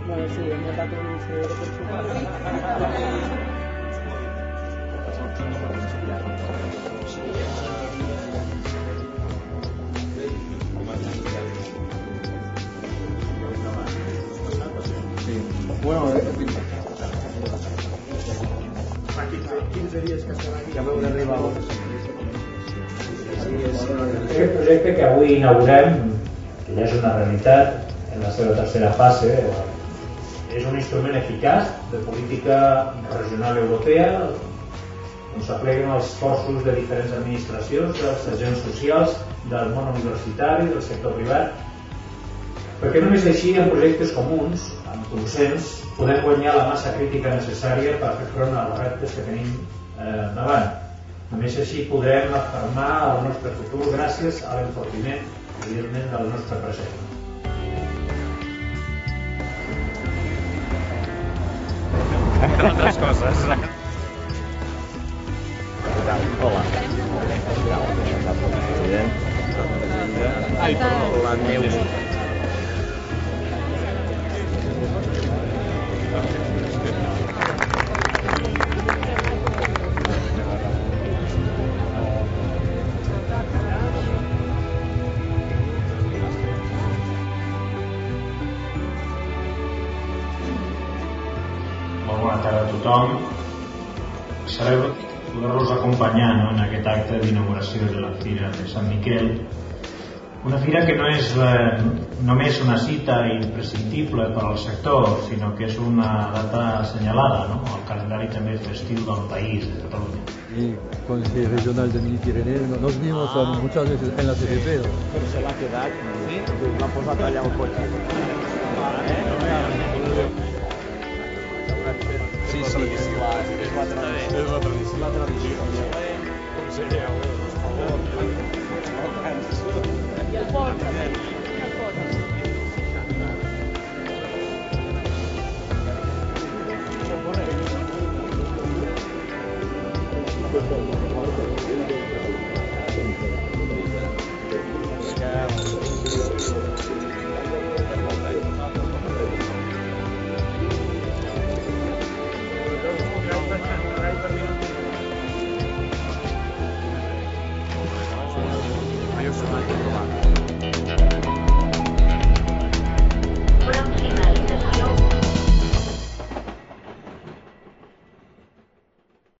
Bueno, sí, hem notat un incident de Bueno, fa 15 dies que estem aquí. ja m'heu d'arribar a Aquest projecte que avui inaugurem, que ja és una realitat en la seva tercera fase, és un instrument eficaç de política regional europea on s'apleguen els esforços de diferents administracions, dels agents socials, del món universitari, del sector privat, perquè només així, en projectes comuns, amb consens, podem guanyar la massa crítica necessària per fer front als reptes que tenim davant. Només així podrem afirmar el nostre futur gràcies a l'enfortiment, evidentment, del nostre present. Entre altres coses. Hola. La Neus. Bona tarda a tothom. Celebro poder-los acompanyar en aquest acte d'inauguració de la Fira de Sant Miquel, una fira que no és només una cita imprescindible per al sector, sinó que és una data assenyalada al calendari també festiu del país, de Catalunya. Y Consejo Regional de Midi-Pyrénées, nos vimos muchas veces en la CPP. Però se l'ha quedat, l'ha posat allà al cotxe. Sí, sí, és la tradició. És la tradició. Io sono anche trovato.